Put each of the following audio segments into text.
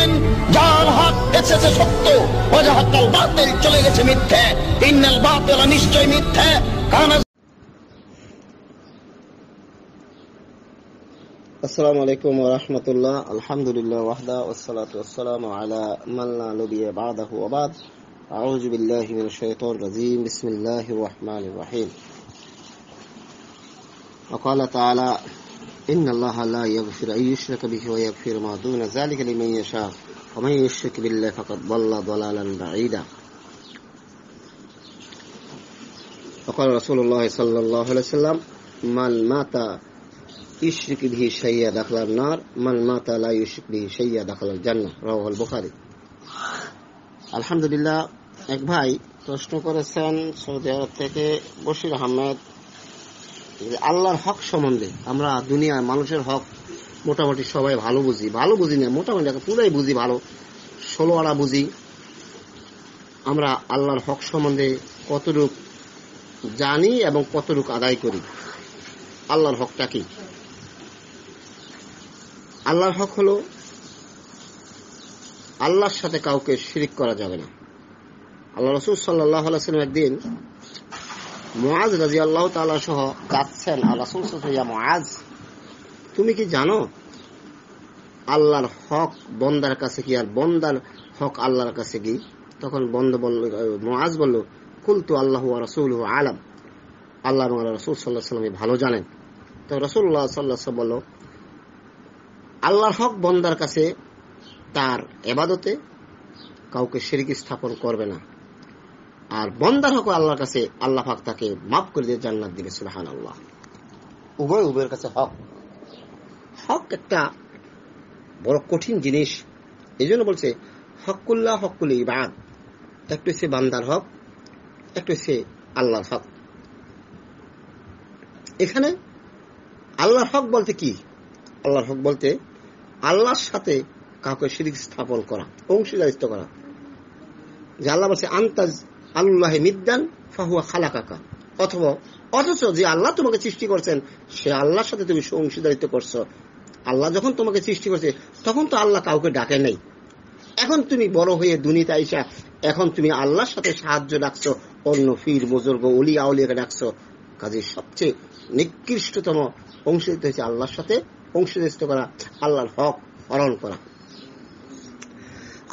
বলেছেন, যার হক এসেছে সত্য, ওয়াজাহাকাল বাতিল, চলে গেছে মিথ্যে। ইন্নাল বাতিলা, নিশ্চয় মিথ্যে, কানা। আসসালামু আলাইকুম ওয়া রাহমাতুল্লাহ। আলহামদুলিল্লাহ ওয়াহদা ওয়াসসালাতু ওয়াসসালামু আলা মান লা নবিয়্যা বা'দাহু ওয়া বা'দ। আউযু বিল্লাহি মিনাশ শাইতানির রাজীম। বিসমিল্লাহির রাহমানির রাহিম। ওয়া ক্বালা তাআলা ইন্নাল্লাহা লা ইয়াগফিরু আন ইউশরাকা বিহি ওয়া ইয়াগফিরু মা দুনা যালিকা লিমান ইয়াশা ওয়া মান ইউশরিক বিল্লাহি ফাকাদ দাল্লা দালালান বা'ীদা। ওয়া ক্বালা রাসূলুল্লাহ সাল্লাল্লাহু আলাইহি ওয়াসাল্লাম মান মাতা ইশরিক বিহি শাইয়্যা দাখালান নার, মান মাতা লা ইশরিক বিহি শাইয়্যা দাখালাল জান্নাহ। রাওয়াহুল বুখারী। আলহামদুলিল্লাহ, এক ভাই প্রশ্ন করেছেন সৌদি আরব থেকে, বশির আহমেদ, আল্লাহর হক সম্বন্ধে। আমরা দুনিয়ার মানুষের হক মোটামুটি সবাই ভালো বুঝি না, মোটামুটি পুরাই বুঝি, ভালো 16 আনা বুঝি। আমরা আল্লাহর হক সম্বন্ধে কতটুক জানি এবং কতটুক আদায় করি। আল্লাহর হকটা কি? আল্লাহর হক হলো, আল্লাহর সাথে কাউকে শিরিক করা যাবে না। আল্লাহ রাসূল সাল্লাল্লাহু আলাইহি ওয়াসাল্লাম একদিন মুআজ রাদিয়াল্লাহু তাআলা সহ যাচ্ছেন। আল্লাহ রাসূল বললেন, ইয়া মুআজ, তুমি কি জানো আল্লাহর হক বান্দার কাছে কি আর বান্দার হক আল্লাহর কাছে কি? তখন মুআজ বলল, কুলতু আল্লাহু ওয়া রাসূলুহু আলাম, আল্লাহ এবং রাসূল সাল্লাল্লাহু আলাইহি ওয়াসাল্লাম ভালো জানেন। তো রাসূলুল্লাহ সাল্লাল্লাহু আলাইহি ওয়াসাল্লাম বলল, আল্লাহর হক বান্দার কাছে তার ইবাদতে কাউকে শিরক স্থাপন করবে না, আর বান্দার হক আল্লাহর কাছে আল্লাহ পাক তাকে মাফ করে দিয়ে জান্নাত দিবে। সুবহানাল্লাহ। উভয়ের কাছে হক। হক একটা বড় কঠিন জিনিস। এইজন্য বলছে হকুল্লাহ হকুল ইবাদ। একটু হচ্ছে বান্দার হক, একটু হচ্ছে আল্লাহর হক। এখানে আল্লাহর হক বলতে কি? আল্লাহর হক বলতে আল্লাহর সাথে কাউকে শিরক স্থাপন করা, অংশীদারিত্ব করা। যে আল্লাহ বলছে আনতাজ আল্লাহ নিদ্দান ফাহুয়া খালাকাকা, অথচ যে আল্লাহ তোমাকে সৃষ্টি করছেন সে আল্লাহর সাথে তুমি অংশীদারিত্ব করছো। আল্লাহ যখন তোমাকে সৃষ্টি করছে তখন তো আল্লাহ কাউকে ডাকে নাই। এখন তুমি বড় হয়ে দুনিয়াতে আইসা এখন তুমি আল্লাহর সাথে সাহায্য ডাকছো, অন্য পীর বুজুর্গ ওলিয়া আউলিয়াকে ডাকছো। কাজে সবচেয়ে নিকৃষ্টতম অংশীদারিত্ব হচ্ছে আল্লাহর সাথে অংশীদারিত্ব করা, আল্লাহর হক হরণ করা।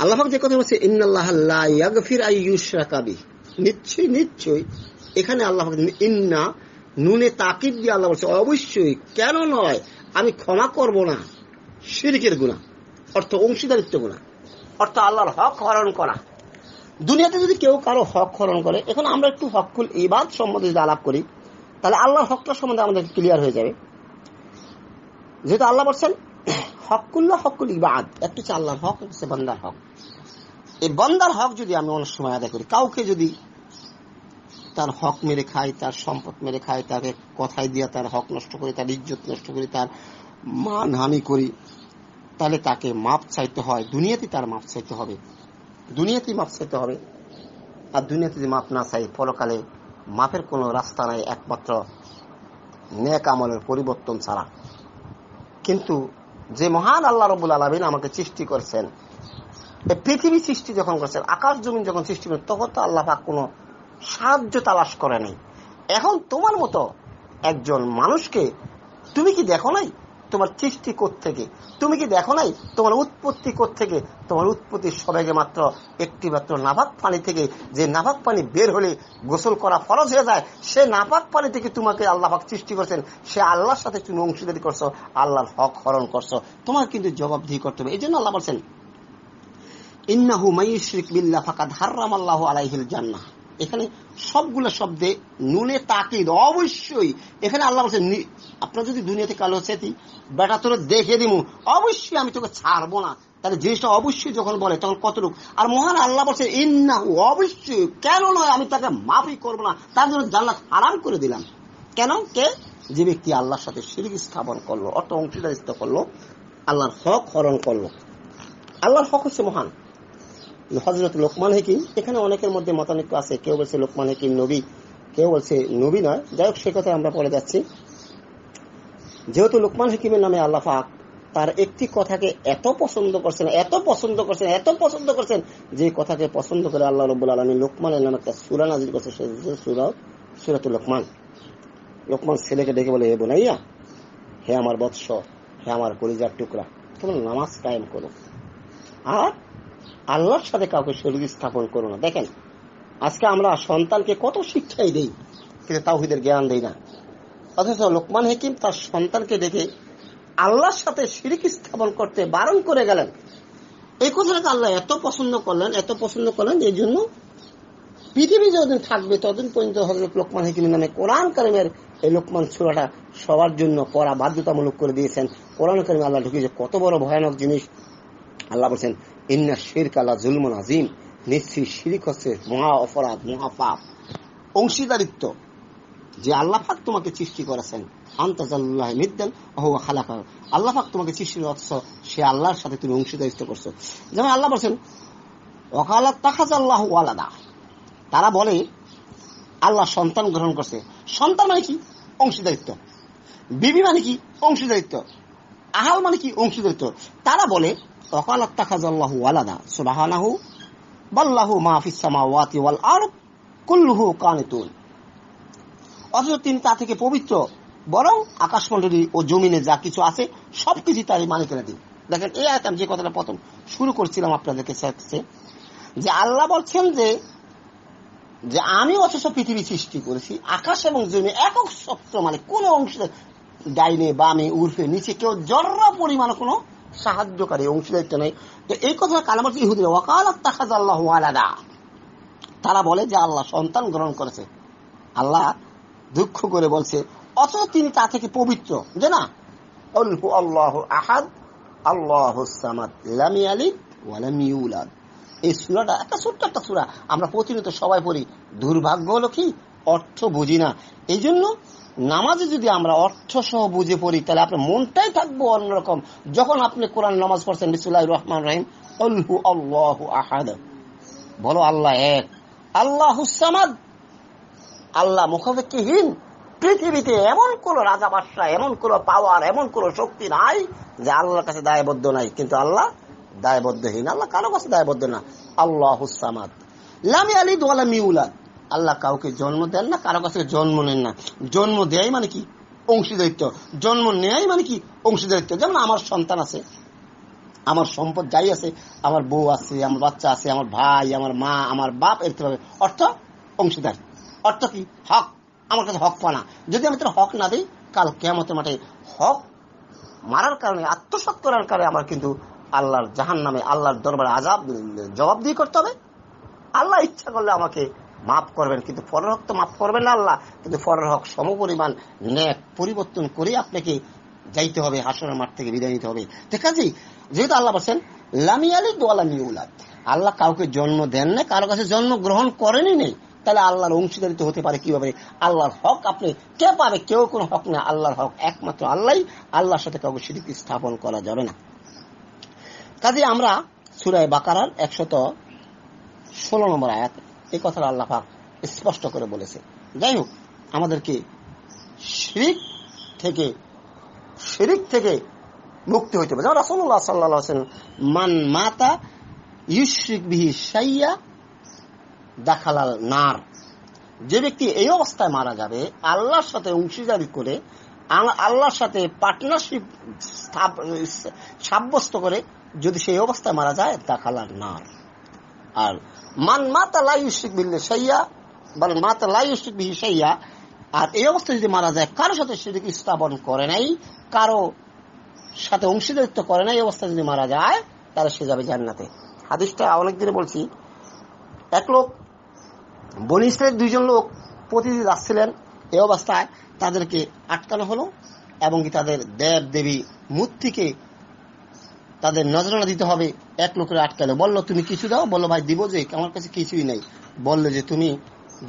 আল্লাহ পাক যে কথা বলছে, ইন্নাল্লাহা লা ইয়াগফিরু আন ইউশরাকা বিহি, নিশ্চয়ই এখানে আল্লাহ পাক ইন্না নুনে তাকিদ দিয়ে আল্লাহ বলছে অবশ্যই, কেন নয়, আমি ক্ষমা করব না শিরকের গুনাহ, অর্থ অংশীদারিত্ব গুনাহ, অর্থ আল্লাহর হক হরণ করা। দুনিয়াতে যদি কেউ কারো হক হরণ করে, এখন আমরা একটু হকুল ইবাদ সম্বন্ধে যদি আলাপ করি তাহলে আল্লাহর হকটা সম্বন্ধে আমাদের ক্লিয়ার হয়ে যাবে। যেহেতু আল্লাহ বলছেন হকুল্লাহ হকুল ইবাদ, একটু হচ্ছে আল্লাহর হক, হচ্ছে বান্দার হক। এই বান্দার হক যদি আমি অনেক সময় আদায় করি, কাউকে যদি তার হক মেরে খাই, তার সম্পদ মেরে খাই, তাকে কথাই দিয়ে তার হক নষ্ট করি, তার ইজ্জত নষ্ট করি, তার মানহানি করি, তাহলে তাকে মাপ চাইতে হয়। দুনিয়াতে তার মাপ চাইতে হবে, দুনিয়াতেই মাপ চাইতে হবে। আর দুনিয়াতে যদি মাপ না চাই, পরকালে মাপের কোনো রাস্তা নাই, একমাত্র নেক আমলের পরিবর্তন ছাড়া। কিন্তু যে মহান আল্লাহ রাব্বুল আলামিন আমাকে সৃষ্টি করেছেন, এই পৃথিবী সৃষ্টি যখন করেছেন, আকাশ জমিন যখন সৃষ্টি করেছেন, তখন তো আল্লাহ পাক কোনো সাহায্য তালাশ করে নাই। এখন তোমার মতো একজন মানুষকে তুমি কি দেখো নাই তোমার সৃষ্টি কোত্থেকে? তুমি কি দেখো নাই তোমার উৎপত্তি কোত্থেকে? তোমার উৎপত্তি সবেগে মাত্র একটি মাত্র নাপাক পানি থেকে, যে নাপাক পানি বের হলে গোসল করা ফরজ হয়ে যায়, সে নাপাক পানি থেকে তোমাকে আল্লাহ পাক সৃষ্টি করেছেন। সে আল্লাহর সাথে তুমি অংশীদারি করছো, আল্লাহর হক হরণ করছো, তোমার কিন্তু জবাবদিহি করতে হবে। এই জন্য আল্লাহ বলছেন ইন্নাহু মাইয়ুশরিক বিল্লাহ ফাকাদ হারামাল্লাহু আলাইহিল জান্নাহ। এখানে সবগুলো শব্দে নুনে তাকিদ, অবশ্যই। এখানে আল্লাহ বলছেন আপনার যদি দুনিয়াতে কালো চেতি বেটা তোর দেখে দিমু, অবশ্যই আমি তোকে ছাড়বো না। তাহলে জিনিসটা অবশ্যই যখন বলে তখন কতটুক। আর মহান আল্লাহ বলছে ইন্নাহু, অবশ্যই, কেন নয়, আমি তাকে মাফই করবো না, তার জন্য জান্নাত হারাম করে দিলাম। কেন? কে? যে ব্যক্তি আল্লাহর সাথে শিরক স্থাপন করলো, অর্থ অংশীদারিত্ব করলো, আল্লাহর হক হরণ করলো। আল্লাহর হক হচ্ছে মহান। হযরত লোকমান হাকিম, এখানে অনেকের মধ্যে মতানৈক্য আছে। কেউ বলছে লোকমান হাকিম নবী, কেউ বলছে নবী নয়। যাই হোক, সে কথা আমরা পরে যাচ্ছি। যেহেতু লোকমান হাকিমের নামে আল্লাহ পাক তার একটি কথাকে এত পছন্দ করছেন, এত পছন্দ করছেন, এত পছন্দ করছেন, যে কথাকে পছন্দ করে আল্লাহ রাব্বুল আলামিন লোকমানের নামে একটা সূরা নাযিল করেছে, সূরাতুল লোকমান। লোকমান ছেলেকে ডেকে বলে, হে বুনাইয়া, হে আমার বৎস, হে আমার কলিজার টুকরা, কেবল নামাজ কায়েম করো আর আল্লাহর সাথে কাউকে শরীক স্থাপন করো না। দেখেন আজকে আমরা সন্তানকে কত শিক্ষাই দেই, কিন্তু তাওহীদের জ্ঞান দেই না। অথচ লোকমান হাকিম তার সন্তানকে ডেকে আল্লাহর সাথে শিরিক স্থাপন করতে বারণ করে গেলেন। এই কথাটাকে আল্লাহ এত পছন্দ করলেন, এত পছন্দ করলেন, এই জন্য পৃথিবী যতদিন থাকবে ততদিন পর্যন্ত হযরত লোকমান হাকিমের নামে কোরআন কারিমের এই লোকমান সূরাটা সবার জন্য পড়া বাধ্যতামূলক করে দিয়েছেন। কোরআন কারিমে আল্লাহ ঢুকিয়েছে কত বড় ভয়ানক জিনিস। আল্লাহ বলছেন, ইন্না শিরকা লাযুলমুন আযীম, নিশ্চয়ই শিরিক হচ্ছে মহা অপরাধ, মহা পাপ, অংশীদারিত্ব। যে আল্লাহ পাক তোমাকে সৃষ্টি করেছেন, আনতাজাল্লাহি নিদ্দান ওয়া হুয়া খালাকা, আল্লাহ পাক তোমাকে সৃষ্টি করেছে, সে আল্লাহর সাথে তুমি অংশীদারিত্ব করছো। যেমন আল্লাহ বলেন, ওয়াকালাত তাখাযাল্লাহু ওয়ালাদা, তারা বলে আল্লাহ সন্তান গ্রহণ করছে। সন্তান মানে কি? অংশীদারিত্ব। বিবি মানে কি? অংশীদারিত্ব। আহাল মানে কি? অংশীদারিত্ব। তারা বলে ওয়াকালাত তাখাযাল্লাহু ওয়ালাদা সুবহানাহু বাল্লাহু মা ফিস সামাওয়াতি ওয়াল আরদ কুল্লুহু কানিতুন, অথচ তিনি তা থেকে পবিত্র, বরং আকাশমণ্ডলী ও জমিনে যা কিছু আছে সবকিছু তারই মালিকেরা দিন। দেখেন এই আয়াত আমি যে কথাটা প্রথম শুরু করছিলাম আপনাদেরকে সাথে, যে আল্লাহ বলছেন যে আমি অথচ পৃথিবী সৃষ্টি করেছি, আকাশ এবং জমি একক সত্য, মানে কোন অংশ ডাইনে বামে উর্ফে নিচে কেউ জর্রা পরিমাণ কোনো সাহায্যকারী অংশীদারিত্ব নেই। তো এই কথা কালাম ইহুদিরা ওয়াকালাত তাখাযাল্লাহু ওয়ালাদা, তারা বলে যে আল্লাহ সন্তান গ্রহণ করেছে। আল্লাহ দুঃখ করে বলছে অথচ তিনি তা থেকে পবিত্র, যে না, আল্লাহু আহাদ আল্লাহুস সামাদ লাম ইয়ালিদ ওয়া লাম ইউলাদ। এই সূরাটা একটা ছোট্ট একটা সূরা, আমরা প্রতিনিয়ত সবাই পড়ি। দুর্ভাগ্য হলো কি অর্থ বুঝি না। এই জন্য নামাজে যদি আমরা অর্থ সহ বুঝে পড়ি, তাহলে আপনার মনটাই থাকবো অন্যরকম। যখন আপনি কোরআন নামাজ পড়ছেন, বিসমিল্লাহির রহমানির রহিম, আল্লাহু আহাদ, বলো আল্লাহ এক, আল্লাহুস সামাদ, আল্লাহ মুখাপেক্ষীহীন। পৃথিবীতে এমন কোন রাজা বাদশাহ, এমন কোন পাওয়ার, এমন কোন শক্তি নাই যে আল্লাহর কাছে দায়বদ্ধ নাই, কিন্তু আল্লাহ দায়বদ্ধহীন। আল্লাহ কারো কাছে দায়বদ্ধ না। আল্লাহুস সামাদ লাম ইয়ালিদ ওয়া লাম ইউলাদ, আল্লাহ কাউকে জন্ম দেন না, কারো কাছে জন্ম নেন না। জন্ম দেয় মানে কি? অংশীদারিত্ব। জন্ম নেয় মানে কি? অংশীদারিত্ব। যেমন আমার সন্তান আছে, আমার সম্পদ যাই আছে, আমার বউ আছে, আমার বাচ্চা আছে, আমার ভাই, আমার মা, আমার বাপ, এর অর্থ অংশীদার। অর্থ কি? হক। আমার কাছে হক পানা। যদি আমি তোর হক না দিই, কাল কিয়ামতের মাঠে হক মারার কারণে, আত্মসাৎ করার কারণে আমার কিন্তু আল্লাহর জাহান্নামে, আল্লাহর দরবারে আযাব জবাব দিয়ে করতে হবে। আল্লাহ ইচ্ছা করলে আমাকে মাফ করবেন, কিন্তু পরের হক তো মাফ করবেন না আল্লাহ, কিন্তু পরের হক সমপরিমাণ ন্যাক পরিবর্তন করে আপনাকে যাইতে হবে, হাসরের মাঠ থেকে বিদায় নিতে হবে। ঠিক আছে? যেহেতু আল্লাহ বলছেন লাম ইয়ালিদ ওয়া লাম ইউলাদ, আল্লাহ কাউকে জন্ম দেন না, কারো কাছে জন্ম গ্রহণ করেনই নেই, তাহলে আল্লাহর অংশীদারিত্ব হতে পারে কিভাবে? আল্লাহর হক আপনি কে পাবে? কেউ কোনো হক না, আল্লাহর হক একমাত্র আল্লাহ। আল্লাহর সাথে কাউকে শিরক স্থাপন করা যাবে না। কাজে আমরা সূরা বাকারার 116 নম্বর আয়াত এই কথাটা আল্লাহ পাক স্পষ্ট করে বলেছে। যাই হোক, আমাদেরকে শিরক থেকে মুক্তি হইতে হবে। যেমন রাসূলুল্লাহ সাল্লাল্লাহু আলাইহি ওয়াসাল্লাম, মান মাতা ইউশরিক বিহি শাইয়া দাখালাল নার, যে ব্যক্তি এই অবস্থায় মারা যাবে আল্লাহর সাথে অংশীদারি করে, আল্লাহর সাথে পার্টনারশিপ সাব্যস্ত করে, যদি সেই অবস্থায় মারা যায়, দাখালাল নার। আর মান মাতা লা ইউশরিক বিহি শাইয়া, বল মাতা লা ইউশরিক বিহি শাইয়া, আর এই অবস্থায় যদি মারা যায় কারো সাথে শিরক স্থাপন করে নাই, কারো সাথে অংশীদারিত্ব করে নাই, এই অবস্থায় যদি মারা যায়, তাহলে সে যাবে জান্নাতে। হাদিসটা অনেকদিনে বলছি। এক লোক, বনী ইসরাইলের 2 জন লোক প্রতিদিন যাচ্ছিলেন, এই অবস্থায় তাদেরকে আটকানো হলো এবং কি তাদের দেব দেবী মূর্তিকে তাদের নজরানা দিতে হবে। এক লোকের আটকালো, বললো তুমি কিছু দাও। বললো ভাই দিব, যে আমার কাছে কিছুই নাই। বললো যে তুমি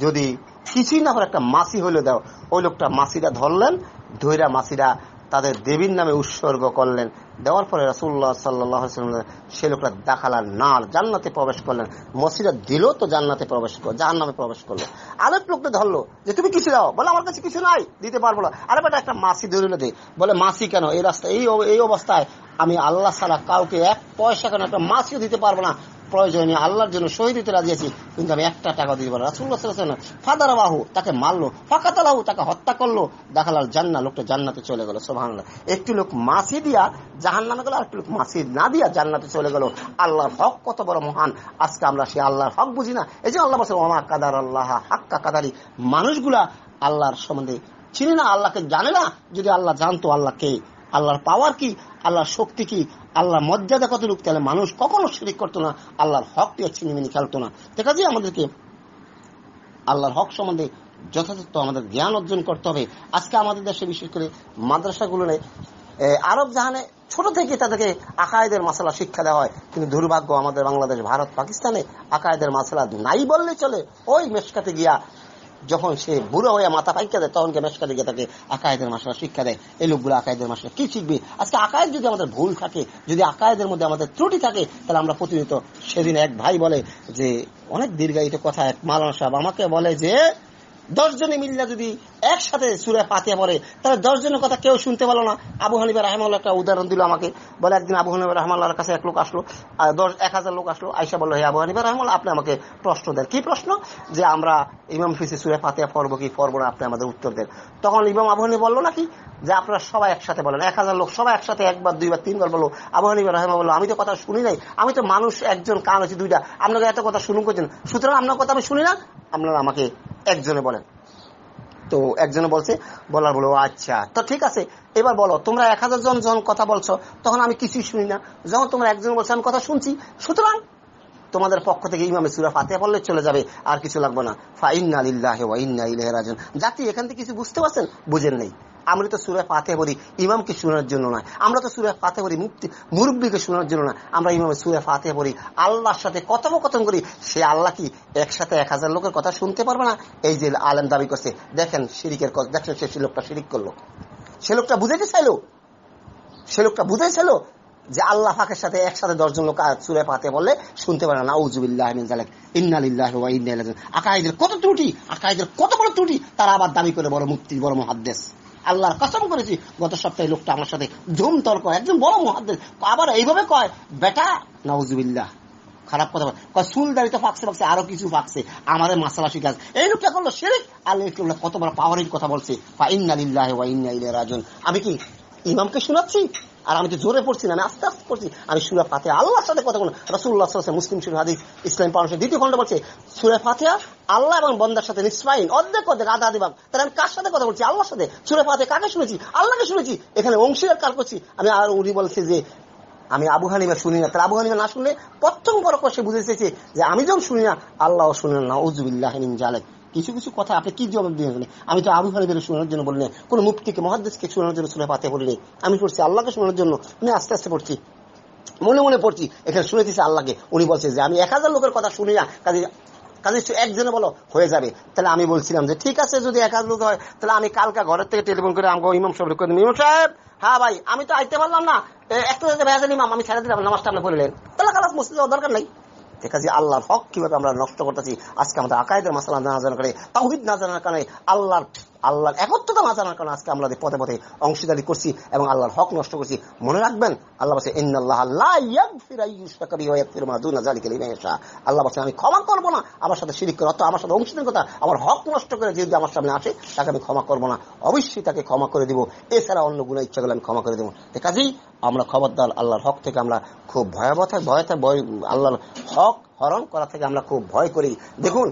যদি কিছুই না করে একটা মাছি হলে দাও। ওই লোকটা মাছিটা ধরলেন, ধৈরা মাছিরা তাদের দেবীর নামে উৎসর্গ করলেন। দেওয়ার পরে রাসূলুল্লাহ সাল্লাল্লাহু আলাইহি ওয়াসাল্লাম সে লোকটা দাখালার নার, জান্নাতে প্রবেশ করলেন। মসজিদে দিল তো জান্নাতে প্রবেশ করলো, জাহান্নামে প্রবেশ করলো। আরেক লোকটা ধরলো যে তুমি কিছু দাও, বলে আমার কাছে কিছু নাই, দিতে পারবো না। আরে বেটা একটা মাসি ধরিলে দে, বলে মাসি কেন, এই রাস্তায় এই অবস্থায় আমি আল্লাহ ছাড়া কাউকে এক পয়সা কেন একটা মাসিও দিতে পারবো না, প্রয়োজনে আল্লাহর জন্য শহীদ দিতে রাজি আছি, কিন্তু আমি একটা টাকা দিতে পারবো। রাসূলুল্লাহ সাল্লাল্লাহু আলাইহি ওয়াসাল্লাম ফাদারাবাহু, তাকে মারলো, ফাকাতালাহু, তাকে হত্যা করলো, দাখালাল জান্নাহ, লোকটা জান্নাতে চলে গেল। সুবহানাল্লাহ। একটি লোক মাসি দিয়া জাহান্নামে গেল, আর একটি লোক মাসি না দিয়া জান্নাতে চলে গেল। আল্লাহর হক কত বড় মহান, আজকে আমরা সেই আল্লাহর হক বুঝি না। এই যে আল্লাহ বলছে ওমা কাদার আল্লাহ হাক্কা কাদারি, মানুষগুলা আল্লাহর সম্বন্ধে চিনে না, আল্লাহকে জানে না। যদি আল্লাহ জানতো আল্লাহ কে, আল্লাহর পাওয়ার কি, আল্লাহর শক্তি কি, আল্লাহর মর্যাদা কতটুকু, তাহলে মানুষ কখনো শিরিক করতো না, আল্লাহর হকটি ছিনিমিনি খেলতো না। ঠিক আছে, আমাদেরকে আল্লাহর হক সম্বন্ধে যথাযথ আমাদের জ্ঞান অর্জন করতে হবে। আজকে আমাদের দেশে বিশেষ করে মাদ্রাসাগুলো আরব জাহানে ছোট থেকে তাদেরকে আকায়েদের মাসালা শিক্ষা দেওয়া হয়, কিন্তু দুর্ভাগ্য আমাদের বাংলাদেশ, ভারত, পাকিস্তানে আকায়েদের মাসালা নাই বললে চলে। ওই মেশকাতে গিয়া যখন সে বুড়ো হয়ে মাথা পাইকা দেয়, তখন মেশকাতে গিয়ে তাকে আকায়েদের মাসালা শিক্ষা দেয়। এই লোকগুলো আকায়েদের মাসালা কি শিখবে? আজকে আকায়েদ যদি আমাদের ভুল থাকে, যদি আকায়েদের মধ্যে আমাদের ত্রুটি থাকে, তাহলে আমরা প্রতিনিয়ত, সেদিন এক ভাই বলে যে, অনেক দীর্ঘায়িত কথা, এক মাওলানা সাহেব আমাকে বলে যে 10 জনে মিল্লা যদি একসাথে সূরা ফাতিহা পড়ে, তাহলে 10 জনের কথা কেউ শুনতে পারলো না। আবু হানিফা রাহিমাহুল্লাহ একটা উদাহরণ দিল আমাকে, বলে একদিন আবু হানিফা রাহিমাহুল্লাহর কাছে এক লোক আসলো, 1000 লোক আসলো, আয়েশা বলল, হে আবু হানিফা রাহিমাহুল্লাহ, আপনি আমাকে প্রশ্ন দেন। কি প্রশ্ন? যে আমরা ইমাম পিছে সূরা ফাতিহা পড়বো কি পড়বো না, আপনি আমাদের উত্তর দেন। তখন ইমাম আবু হানিফা বললো নাকি যে আপনারা সবাই একসাথে বলেন। 1000 লোক সবাই একসাথে একবার, দুইবার, তিনবার বললো। আবু হানিফা রাহিমাহুল্লাহ বললো, আমি তো কথা শুনি নাই, আমি তো মানুষ একজন, কান হচ্ছে 2টা, আপনাকে এত কথা শুনুন করছেন, সুতরাং আপনার কথা আমি শুনি না, আপনারা আমাকে একজনে বলেন। তো একজনে বলছে, বলার বলো আচ্ছা তো ঠিক আছে, এবার বলো তোমরা 1000 জন যখন কথা বলছো তখন আমি কিছুই শুনি না, যখন তোমরা একজন বলছো আমি কথা শুনছি, সুতরাং তোমাদের পক্ষ থেকে ইমামে সূরা ফাতিহা পড়লে চলে যাবে, আর কিছু লাগবে না। ফা ইন্না লিল্লাহি ওয়া ইন্না ইলাইহি রাজিউন। জাতি এখান থেকে কিছু বুঝতে পারছেন? বুঝেন নাই। আমরা তো সূরা ফাতিহা পড়ি ইমামকে শোনার জন্য নয়, আমরা তো সূরা ফাতিহা পড়ি মুরব্বিকে শোনার জন্য না, আমরা ইমামে সূরা ফাতিহা পড়ি আল্লাহর সাথে কথোপকথন করি। সে আল্লাহ কি একসাথে 1000 লোকের কথা শুনতে পারবে না? এই যে আলেম দাবি করছে, দেখেন শিরিকের কথা, দেখেন সে লোকটা শিরিক করলো, সে লোকটা বুঝাইতে চাইলো যে আল্লাহ পাকের সাথে একসাথে 10 জন লোক সূরা ফাতিহা বললে শুনতে পারে না। নাউযুবিল্লাহি মিন যালিক, ইন্না লিল্লাহি ওয়া ইন্না ইলাইহি রাজিউন। আকায়েদের কত ত্রুটি, আকায়েদের কত বড় ত্রুটি, তারা আবার দাবি করে বড় মুফতি, বড় মুহাদ্দিস। আল্লাহর কসম করেছি, গত সপ্তাহে লোকটা আমার সাথে জম তর্ক, একজন বড় মুহাদ্দিস, আবার এইভাবে কয়, বেটা নাউযুবিল্লাহ, খারাপ কথা কয়, চুল দাড়িতে ফাঁকছে আরো কিছু ফাঁকছে, আমাদের মাসালা শিখাজ। এই লোকটা করলো শিরক। আল্লাহ কত বড় পাওয়ারের কথা বলছে, ফা ইন্না লিল্লাহি ওয়া ইন্না ইলাইহি রাজিউন। আমি কি ইমামকে শোনাচ্ছি? আর আমি তো জোরে পড়ছি না, আমি আস্তে আস্তে পড়ছি। আমি সূরা ফাতিহা আল্লাহর সাথে কথা বলি। রাসূলুল্লাহ সাল্লাল্লাহু আলাইহি ওয়াসাল্লাম মুসলিম শরীফ হাদিস ইসলাম পাওয়ার 2য় খণ্ড বলছে, সূরা ফাতিহা আল্লাহ এবং বান্দার সাথে নিসফাইন, অর্ধেক আধা ভাগ। তাহলে আমি কার সাথে কথা বলছি? আল্লাহর সাথে। সূরা ফাতিহা কাকে শুনেছি? আল্লাহকে শুনেছি। এখানে অংশীদার কার করছি আমি? আর উনি বলছে যে আমি আবু হানিফা শুনি না। তাহলে আবু হানিফা না শুনলে প্রথম বড় সে বুঝে এসেছে যে আমি যখন শুনি না, আল্লাহও শুনেন না। নাউযুবিল্লাহি মিন যালিক। কিছু কিছু কথা আপনি কি জবাব দিয়েছেন? আমি তো আবু হানিফাকে শোনানোর জন্য বলি না, কোন মুফতিকে মুহাদ্দিসকে শোনানোর জন্য সূরা ফাতিহা বলি নাই। আমি পড়ছি আল্লাহকে শোনানোর জন্য। আমি আস্তে আস্তে পড়ছি, মনে মনে পড়ছি, এখানে শুনেছি আল্লাহকে। উনি বলছে যে আমি 1000 লোকের কথা শুনি না, কাজে একজনে বলো হয়ে যাবে। তাহলে আমি বলছিলাম যে ঠিক আছে, যদি 1000 লোক হয় তাহলে আমি কালকে ঘরের থেকে টেলিফোন করে আমাকে ইমাম সাহেব করে দিই, ইমাম সাহেব হ্যাঁ ভাই আমি তো আইতে পারলাম না, একটা ভেজাল ইমাম, আমি ছেড়ে দিলাম, নামাজটা আপনি পড়লেন, তাহলে কালাস মসজিদ যাওয়ার দরকার নাই। ঠিক আছে, আল্লাহর হক কিভাবে আমরা নষ্ট করতেছি। আজকে আমাদের আকায়েদের মাসালা না জানার কারণে, তাওহীদ না জানার কারণে, আল্লাহর একত্বতা না জানার কারণে আজকে আমরা পথে পথে অংশীদারি করছি এবং আল্লাহর হক নষ্ট করছি। মনে রাখবেন, আল্লাহ বলছে ইন্নাল্লাহা লা ইয়াগফিরু আইয়ুশরাকা বিহি ওয়া ইয়াগফিরু মা দুনা যালিকা লিমান ইয়াশা। আল্লাহ বলছে আমি ক্ষমা করব না আমার সাথে শিরিক করে, অর্থাৎ আমার সাথে অংশীদারিতা, আমার হক নষ্ট করে যদি আমার সামনে আসে, তাকে আমি ক্ষমা করব না। অবশ্যই তাকে ক্ষমা করে দিব, এছাড়া অন্য গুনাহ ইচ্ছা করলে আমি ক্ষমা করে দেব। কাজেই আমরা খবরদার, আল্লাহর হক থেকে আমরা খুব ভয়, আল্লাহর হক হরণ করা থেকে আমরা খুব ভয় করি। দেখুন,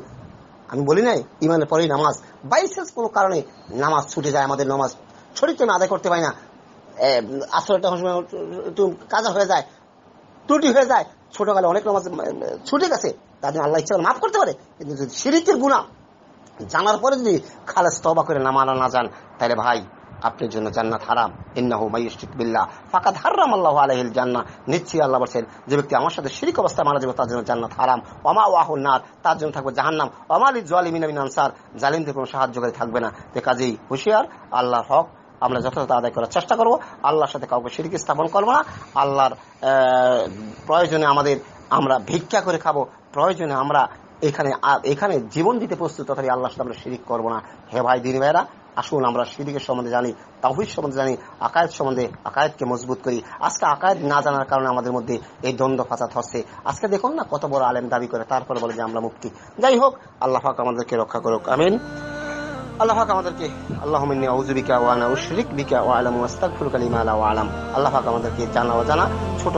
আমি বলি নাই ইমানের পরেই নামাজ, বাইশেষ কোনো কারণে নামাজ ছুটে যায়, আমাদের নামাজ শরীরকে আমি আদায় করতে পারি না, আসরটা একটু কাজা হয়ে যায়, ত্রুটি হয়ে যায়, ছোটকালে অনেক নামাজ ছুটে গেছে, তার জন্য আল্লাহ ইচ্ছা মাফ করতে পারে। কিন্তু যদি শিরকের গুনাহ জানার পরে যদি খালেস তওবা করে নামাজ না যান, তাহলে ভাই আপনার জন্য জান্নাত হারাম। ইন্নাহু মাইয়ুশরিক বিল্লাহ ফাকাদ হারামাল্লাহু আলাইহিল জান্নাহ। নিশ্চয়ই আল্লাহ বলেন, যে ব্যক্তি আমার সাথে শিরক অবস্থায় মারা যাবে তার জন্য জান্নাত হারাম। ওয়া মাওয়াহুন নার, তার জন্য থাকবে জাহান্নাম। ওয়া মা লিয যালিমিনা মিন আনসার, জালিমদের কোনো সাহায্যকারী থাকবে না। কাজেই হুঁশিয়ার, আল্লাহর হক আমরা যথাযথ আদায় করার চেষ্টা করব। আল্লাহর সাথে কাউকে শিরক স্থাপন করবো না। আল্লাহর প্রয়োজনে আমরা ভিক্ষা করে খাবো, প্রয়োজনে আমরা এখানে জীবন দিতে প্রস্তুত, তথাপি আল্লাহর সাথে আমরা শিরিক করবো না। হে ভাই দিনী ভাইরা, আসুন আমরা শিরিকের সম্বন্ধে জানি, তাওহীদ সম্বন্ধে জানি, আকায়েদ সম্বন্ধে আকায়েদকে মজবুত করি। আজকে আকায়েদ না জানার কারণে আমাদের মধ্যে এই দ্বন্দ্ব ফাসাদ হচ্ছে। আজকে দেখুন না, কত বড় আলেম দাবি করে, তারপরে বলে যে আমরা মুফতি। যাই হোক, আল্লাহ পাক আমাদেরকে রক্ষা করুক, আমিন। আল্লাহ পাক আমাদেরকে, আল্লাহুম্মা ইন্নী আউযু বিকা ওয়া আনা উশরিক বিকা ওয়া আলামু ওয়াস্তাগফিরুকা লিমা লা আ'লাম। আল্লাহ পাক আমাদেরকে জানা অজানা ছোট